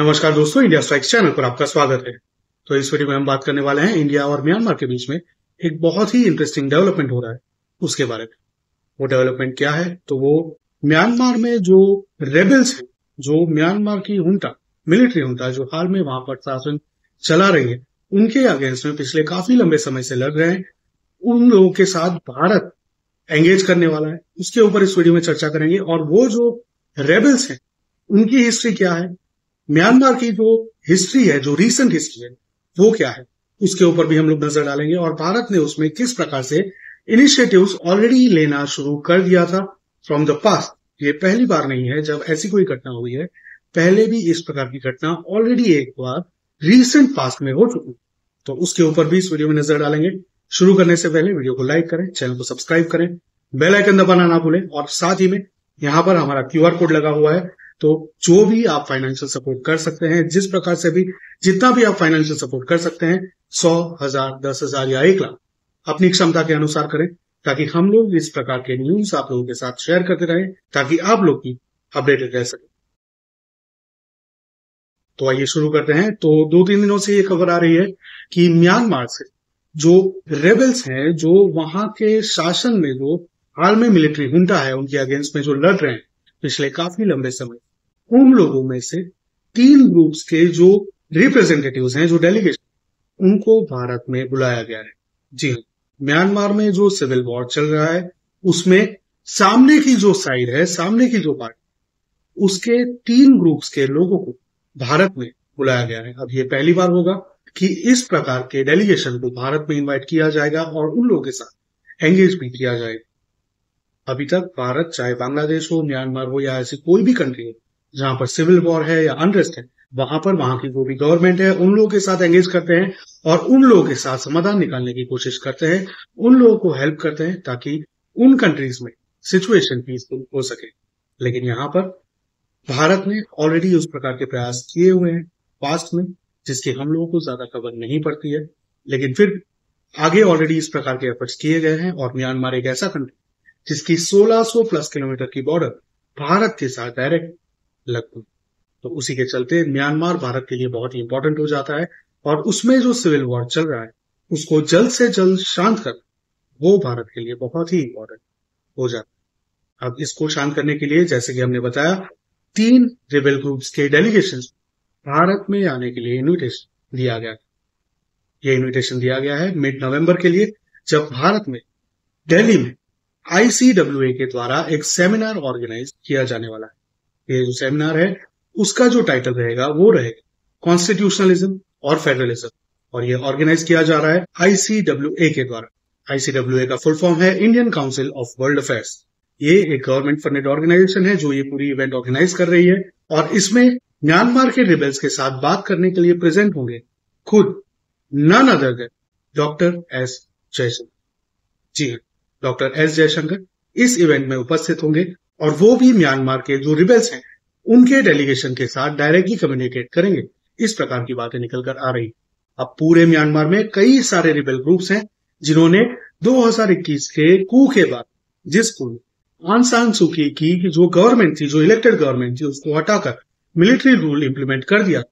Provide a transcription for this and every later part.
नमस्कार दोस्तों, India strikes channel पर आपका स्वागत है। तो इस वीडियो में हम बात करने वाले हैं इंडिया और म्यांमार के बीच में एक बहुत ही इंटरेस्टिंग डेवलपमेंट हो रहा है उसके बारे में। वो डेवलपमेंट क्या है? तो वो म्यांमार में जो रेबल्स हैं, जो म्यांमार की हुंटा, मिलिट्री हुंटा जो हाल में वहां पर शासन चला रही है, उनके अगेंस्ट में पिछले काफी लंबे समय से लड़ रहे हैं। उन लोगों के साथ भारत एंगेज करने वाला है, उसके ऊपर इस वीडियो में चर्चा करेंगे। और वो जो रेबल्स हैं उनकी हिस्ट्री क्या है, म्यांमार की जो हिस्ट्री है, जो रीसेंट हिस्ट्री है, वो क्या है, उसके ऊपर भी हम लोग नजर डालेंगे। और भारत ने उसमें किस प्रकार से इनिशिएटिव्स ऑलरेडी लेना शुरू कर दिया था फ्रॉम द पास्ट। ये पहली बार नहीं है जब ऐसी कोई घटना हुई है, पहले भी इस प्रकार की घटना ऑलरेडी एक बार रीसेंट पास्ट में हो चुकी। तो उसके ऊपर भी इस वीडियो में नजर डालेंगे। शुरू करने से पहले वीडियो को लाइक करें, चैनल को सब्सक्राइब करें, बेल आइकन दबाना ना भूलें। और साथ ही में यहाँ पर हमारा QR कोड लगा हुआ है, तो जो भी आप फाइनेंशियल सपोर्ट कर सकते हैं, जिस प्रकार से भी, जितना भी आप फाइनेंशियल सपोर्ट कर सकते हैं, 100, 1000, 10,000 या 1 लाख, अपनी क्षमता के अनुसार करें, ताकि हम लोग इस प्रकार के न्यूज आप लोगों के साथ शेयर करते रहें, ताकि आप लोग भी अपडेटेड रह सके। तो आइए शुरू करते हैं। तो 2-3 दिनों से ये खबर आ रही है कि म्यांमार से जो रेबल्स हैं, जो वहां के शासन में जो हाल में मिलिट्री हुंटा है, उनके अगेंस्ट में जो लड़ रहे हैं पिछले काफी लंबे समय, उन लोगों में से 3 ग्रुप्स के जो रिप्रेजेंटेटिव्स हैं, जो डेलीगेशन, उनको भारत में बुलाया गया है। जी हाँ, म्यांमार में जो सिविल वॉर चल रहा है, उसमें सामने की जो साइड है, सामने की जो पार्टी, उसके 3 ग्रुप्स के लोगों को भारत में बुलाया गया है। अब ये पहली बार होगा कि इस प्रकार के डेलीगेशन को भारत में इन्वाइट किया जाएगा और उन लोगों के साथ एंगेज भी किया जाएगा। अभी तक भारत, चाहे बांग्लादेश हो, म्यांमार हो या ऐसी कोई भी कंट्री हो जहां पर सिविल वॉर है या अनरेस्ट है, वहां पर वहां की जो भी गवर्नमेंट है, उन लोगों के साथ एंगेज करते हैं और उन लोगों के साथ समाधान निकालने की कोशिश करते हैं, उन लोगों को हेल्प करते हैं, ताकि उन कंट्रीज में सिचुएशन पीसफुल हो सके। लेकिन यहाँ पर भारत ने ऑलरेडी उस प्रकार के प्रयास किए हुए हैं पास्ट में, जिसकी हम लोगों को ज्यादा खबर नहीं पड़ती है, लेकिन फिर आगे ऑलरेडी इस प्रकार के एफर्ट्स किए गए हैं। और म्यांमार एक ऐसा कंट्री जिसकी 1600 प्लस किलोमीटर की बॉर्डर भारत के साथ डायरेक्ट लगती है, तो उसी के चलते म्यांमार भारत के लिए बहुत ही इंपॉर्टेंट हो जाता है। और उसमें जो सिविल वॉर चल रहा है, उसको जल्द से जल्द शांत कर, वो भारत के लिए बहुत ही इंपॉर्टेंट हो जाता है। अब इसको शांत करने के लिए, जैसे कि हमने बताया, 3 रिबेल ग्रुप्स के डेलीगेशन भारत में आने के लिए इन्विटेशन दिया गया। ये इन्विटेशन दिया गया है मिड नवंबर के लिए, जब भारत में दिल्ली में ICWA के द्वारा एक सेमिनार ऑर्गेनाइज किया जाने वाला है। ये जो सेमिनार है, उसका जो टाइटल रहेगा वो रहेगा कॉन्स्टिट्यूशनलिज्म और फेडरलिज्म, और ये ऑर्गेनाइज किया जा रहा है ICWA के द्वारा। ICWA का फुल फॉर्म है Indian council of world affairs. ये एक गवर्नमेंट फंडेड ऑर्गेनाइजेशन है जो ये पूरी इवेंट ऑर्गेनाइज कर रही है। और इसमें म्यांमार के रिबेल्स के साथ बात करने के लिए प्रेजेंट होंगे खुद none other than doctor S Jaishankar. जी हाँ, डॉक्टर एस जयशंकर इस इवेंट में उपस्थित होंगे, और वो भी म्यांमार के जो रिबेल्स हैं उनके डेलीगेशन के साथ डायरेक्टली कम्युनिकेट करेंगे। इस प्रकार की बातें निकल कर आ रही। अब पूरे म्यांमार में कई सारे रिबेल ग्रुप्स हैं जिन्होंने 2021 के कू के बाद, जिस कू आंग सान सू की जो गवर्नमेंट थी, जो इलेक्टेड गवर्नमेंट थी, उसको हटाकर मिलिट्री रूल इंप्लीमेंट कर दिया,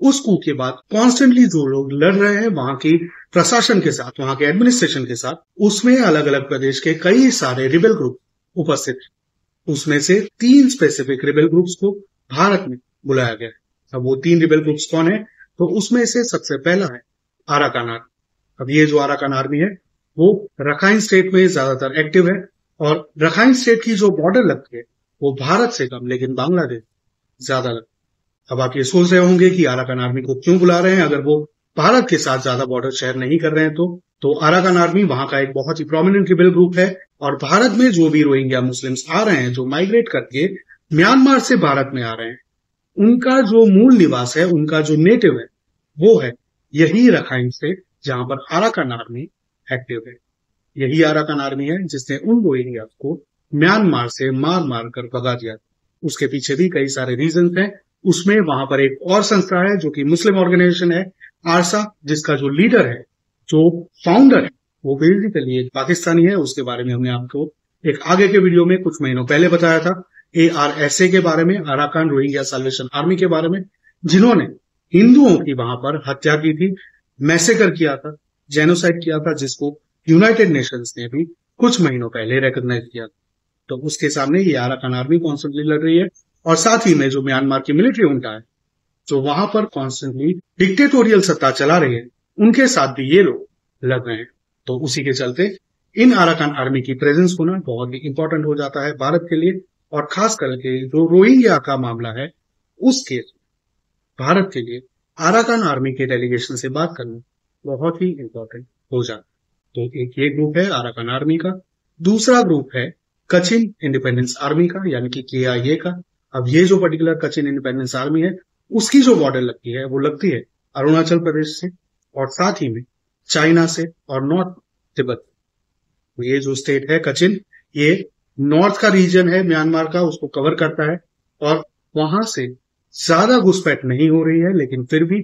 उस कू के बाद कॉन्स्टेंटली जो लोग लड़ रहे हैं वहां की प्रशासन के साथ, वहां के एडमिनिस्ट्रेशन के साथ, उसमें अलग अलग प्रदेश के कई सारे रिबेल ग्रुप उपस्थित हैं। उसमें से 3 स्पेसिफिक रिबेल ग्रुप्स को भारत में बुलाया गया है। अब वो 3 रिबेल ग्रुप्स कौन है? तो उसमें से सबसे पहला है आराकान आर्मी। अब ये जो आराकान आर्मी है, वो रखाइन स्टेट में ज्यादातर एक्टिव है, और रखाइन स्टेट की जो बॉर्डर लगती है वो भारत से कम लेकिन बांग्लादेश ज्यादा लगती है। अब आप ये सोच रहे होंगे कि आराकान आर्मी को क्यों बुला रहे हैं, अगर वो भारत के साथ ज्यादा बॉर्डर शेयर नहीं कर रहे हैं तो आराकान आर्मी वहां का एक बहुत ही प्रोमिनेंट रिबेल ग्रुप है। और भारत में जो भी रोहिंग्या मुस्लिम्स आ रहे हैं, जो माइग्रेट करके म्यांमार से भारत में आ रहे हैं, उनका जो मूल निवास है, उनका जो नेटिव है, वो है यही रखाइन स्टेट, जहां पर आराकान आर्मी एक्टिव है। यही आराकान आर्मी है जिसने उन रोहिंग्या को म्यांमार से मार मार कर भगा दिया। उसके पीछे भी कई सारे रीजन हैं। उसमें वहां पर एक और संस्था है जो कि मुस्लिम ऑर्गेनाइजेशन है, आरसा, जिसका जो लीडर है, जो फाउंडर है, वो बेसिकली एक पाकिस्तानी है। उसके बारे में हमने आपको एक आगे के वीडियो में कुछ महीनों पहले बताया था, ARSA के बारे में, अराकान रोहिंग्या सैल्वेशन आर्मी के बारे में। जिन्होंने हिंदुओं की वहां पर हत्या की थी, मैसेकर किया था, जेनोसाइड किया था, जिसको यूनाइटेड नेशंस ने भी कुछ महीनों पहले रिकॉग्नाइज किया था। तो उसके सामने ये अराकान आर्मी कॉन्स्टेंटली लड़ रही है, और साथ ही में जो म्यांमार की मिलिट्री उनका है, जो वहां पर कॉन्स्टेंटली डिक्टेटोरियल सत्ता चला रहे हैं, उनके साथ भी ये लोग लड़ रहे हैं। तो उसी के चलते इन अराकान आर्मी की प्रेजेंस होना बहुत ही इंपॉर्टेंट हो जाता है भारत के लिए, और खास करके जो रोहिंग्या का मामला है उस केस भारत के लिए अराकान आर्मी के डेलीगेशन से बात करना बहुत ही इंपॉर्टेंट हो जाता है। तो एक ये ग्रुप है अराकान आर्मी का, दूसरा ग्रुप है कचिन इंडिपेंडेंस आर्मी का, यानी कि KIA का। अब ये जो पर्टिकुलर कचिन इंडिपेंडेंस आर्मी है, उसकी जो बॉर्डर लगती है वो लगती है अरुणाचल प्रदेश से, और साथ ही में चाइना से और नॉर्थ तिब्बत। तो ये जो स्टेट है कचिन, ये नॉर्थ का रीजन है म्यांमार का, उसको कवर करता है, और वहां से ज्यादा घुसपैठ नहीं हो रही है, लेकिन फिर भी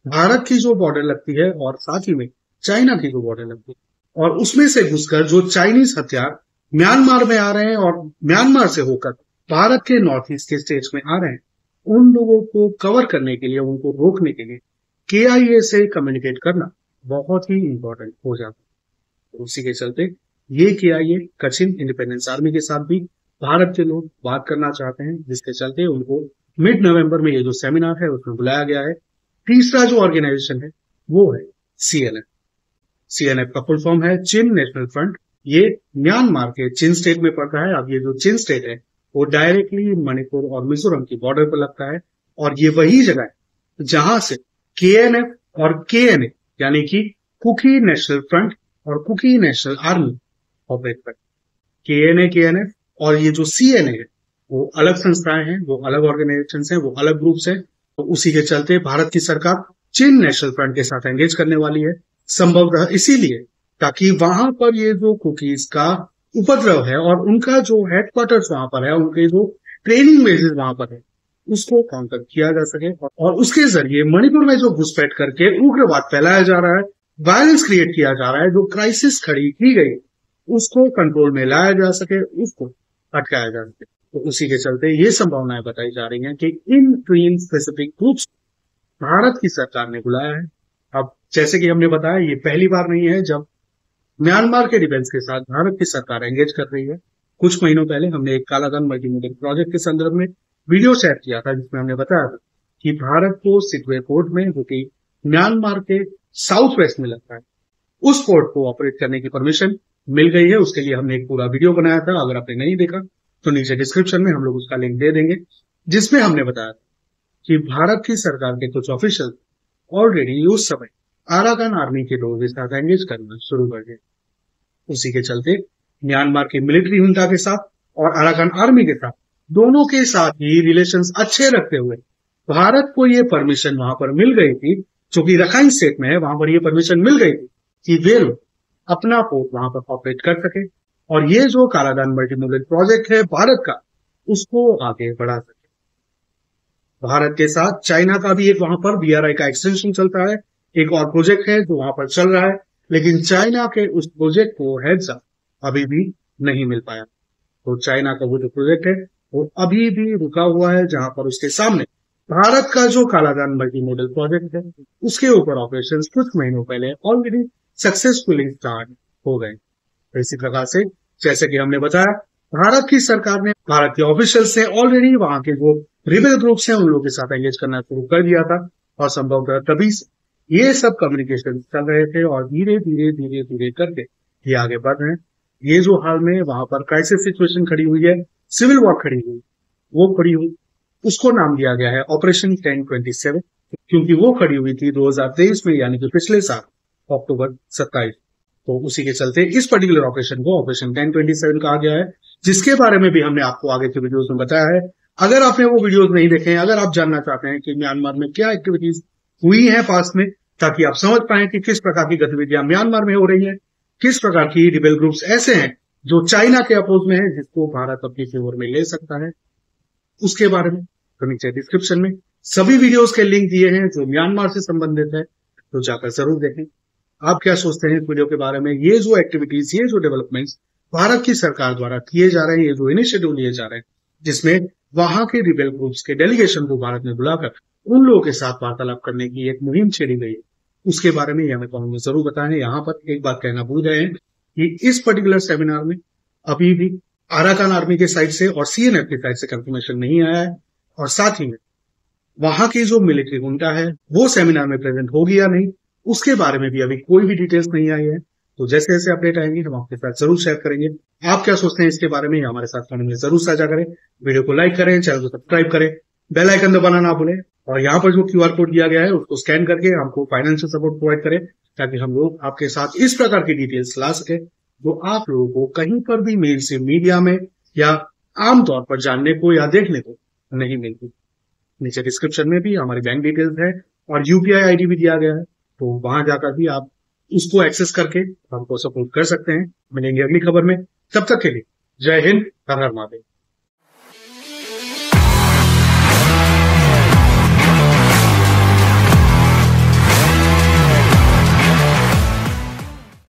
भारत की जो बॉर्डर लगती है और साथ ही में चाइना की जो बॉर्डर लगती है, और उसमें से घुसकर जो चाइनीज हथियार म्यांमार में आ रहे हैं और म्यांमार से होकर भारत के नॉर्थ ईस्ट के स्टेट्स में आ रहे हैं, उन लोगों को कवर करने के लिए, उनको रोकने के लिए KIA से कम्युनिकेट करना बहुत ही इंपॉर्टेंट हो जाता है। तो उसी के चलते ये KIA कचिन इंडिपेंडेंस आर्मी के साथ भी भारत के लोग बात करना चाहते हैं, जिसके चलते उनको मिड नवंबर में ये जो सेमिनार है उसमें बुलाया गया है। तीसरा जो ऑर्गेनाइजेशन है वो है CNF। CNF का फुल फॉर्म है चिन नेशनल फ्रंट। ये म्यांमार के चिन स्टेट में पड़ता है। अब ये जो चिन स्टेट है वो डायरेक्टली मणिपुर और मिजोरम की बॉर्डर पर लगता है, और ये वही जगह है जहां से KNF और KNA यानी कि कुकी नेशनल फ्रंट और कुकी नेशनल आर्मी ऑपरेट करते हैं। KNA KNF और ये जो CNA है वो अलग संस्थाएं हैं, वो अलग ऑर्गेनाइजेशन हैं, वो अलग ग्रुप्स हैं। तो उसी के चलते भारत की सरकार चिन नेशनल फ्रंट के साथ एंगेज करने वाली है, संभवतः इसीलिए ताकि वहां पर ये जो कुकीज का उपद्रव है और उनका जो हेडक्वार्टर्स वहां पर है, उनके जो ट्रेनिंग बेसिस वहां पर है, उसको काउंटर किया जा सके, और उसके जरिए मणिपुर में जो घुसपैठ करके उग्रवाद फैलाया जा रहा है, वायलेंस क्रिएट किया जा रहा है, जो क्राइसिस खड़ी की गई, उसको कंट्रोल में लाया जा सके, उसको अटकाया जा सके। तो उसी के चलते ये संभावनाएं बताई जा रही हैं कि इन 3 स्पेसिफिक ग्रुप्स भारत की सरकार ने बुलाया है। अब जैसे कि हमने बताया, ये पहली बार नहीं है जब म्यांमार के डिफेंस के साथ भारत की सरकार एंगेज कर रही है। कुछ महीनों पहले हमने एक कालाधन मल्टीमीडिया प्रोजेक्ट के संदर्भ में वीडियो शेयर किया था, जिसमें हमने बताया था कि भारत को सिटवे पोर्ट में, जो कि म्यांमार के साउथ वेस्ट में लगता है, उस पोर्ट को ऑपरेट करने की परमिशन मिल गई है। उसके लिए हमने एक पूरा वीडियो बनाया था, अगर आपने नहीं देखा तो नीचे डिस्क्रिप्शन में हम लोग उसका लिंक दे देंगे, जिसमें हमने बताया था कि भारत की सरकार के कुछ ऑफिशियल ऑलरेडी उस समय अराकान आर्मी के लोगों के साथ एंगेज करना शुरू कर दिया। उसी के चलते म्यांमार की मिलिट्री हुंटा के साथ और अराकान आर्मी के साथ, दोनों के साथ ही रिलेशंस अच्छे रखते हुए भारत को ये परमिशन वहां पर मिल गई थी, जो कि रखाइन स्टेट में है, वहां पर ये परमिशन मिल गई थी कि वे लोग अपना पोर्ट वहां पर ऑपरेट कर सके, और ये जो कालादान मल्टीमोडल प्रोजेक्ट है भारत का, उसको आगे बढ़ा सके। भारत के साथ चाइना का भी एक वहां पर BRI का एक्सटेंशन चलता है, एक और प्रोजेक्ट है जो वहां पर चल रहा है, लेकिन चाइना के उस प्रोजेक्ट को हेड्स अप अभी भी नहीं मिल पाया। तो चाइना का वो जो प्रोजेक्ट है वो अभी भी रुका हुआ है, जहां पर उसके सामने भारत का जो कालादान मल्टीमोडल प्रोजेक्ट है उसके ऊपर ऑपरेशंस कुछ महीनों पहले ऑलरेडी सक्सेसफुली स्टार्ट हो गए। तो इसी प्रकार से जैसे कि हमने बताया, भारत की सरकार ने, भारत के ऑफिशियल से ऑलरेडी वहां के जो रिबेल ग्रुप्स हैं उन लोगों के साथ एंगेज करना शुरू कर दिया था, और संभवतः तभी से ये सब कम्युनिकेशन चल रहे थे, और धीरे धीरे धीरे धीरे करके ये आगे बढ़ रहे हैं। ये जो हाल में वहां पर क्राइसिस सिचुएशन खड़ी हुई है, सिविल वॉर खड़ी हुई, वो खड़ी हुई, उसको नाम दिया गया है ऑपरेशन 1027, क्योंकि वो खड़ी हुई थी 2023 में, यानी कि पिछले साल अक्टूबर 27। तो उसी के चलते इस पर्टिकुलर ऑपरेशन को ऑपरेशन 1027 कहा गया है, जिसके बारे में भी हमने आपको आगे के वीडियोस में बताया है। अगर आपने वो वीडियोस नहीं देखे हैं, अगर आप जानना चाहते हैं कि म्यांमार में क्या एक्टिविटीज हुई है पास में, ताकि आप समझ पाए कि किस प्रकार की गतिविधियां म्यांमार में हो रही है, किस प्रकार की रिबेल ग्रुप्स ऐसे हैं जो चाइना के अपोज में है, जिसको भारत अपनी फेवर में ले सकता है, उसके बारे में तो नीचे डिस्क्रिप्शन में सभी वीडियोस के लिंक दिए हैं जो म्यांमार से संबंधित है, तो जाकर जरूर देखें। आप क्या सोचते हैं इस वीडियो के बारे में? ये जो एक्टिविटीज, ये जो डेवलपमेंट्स भारत की सरकार द्वारा किए जा रहे हैं, ये जो इनिशिएटिव लिए जा रहे हैं, जिसमें वहां के रिबेल ग्रुप्स के डेलीगेशन को भारत ने बुलाकर उन लोगों के साथ वार्तालाप करने की एक मुहिम छेड़ी गई है, उसके बारे में हमें कॉमेंट में जरूर बताएं। यहाँ पर एक बात कहना भूल गए हैं कि इस पर्टिकुलर सेमिनार में अभी भी अराकान आर्मी के साइड से और सीएनएफ की साइड से कंफर्मेशन नहीं आया है, और साथ ही में वहां की जो मिलिट्री गुंडा है वो सेमिनार में प्रेजेंट होगी या नहीं, उसके बारे में भी अभी कोई भी डिटेल्स नहीं आई है। तो जैसे जैसे अपडेट आएंगे हम आपके साथ जरूर शेयर करेंगे। आप क्या सोचते हैं इसके बारे में, हमारे साथ कमेंट में जरूर साझा करें। वीडियो को लाइक करें, चैनल को सब्सक्राइब करें, बेल आइकन दबाना ना भूलें, और यहाँ पर जो क्यूआर कोड दिया गया है उसको स्कैन करके हमको फाइनेंशियल सपोर्ट प्रोवाइड करें, ताकि हम लोग आपके साथ इस प्रकार की डिटेल्स ला सके जो आप लोगों को कहीं पर भी मेल से मीडिया में या आमतौर पर जानने को या देखने को नहीं मिलती। नीचे डिस्क्रिप्शन में भी हमारी बैंक डिटेल्स है और यूपीआई आईडी भी दिया गया है, तो वहां जाकर भी आप उसको एक्सेस करके हमको सपोर्ट कर सकते हैं। मिलेंगे अगली खबर में, तब तक के लिए जय हिंद, हर हर महादेव।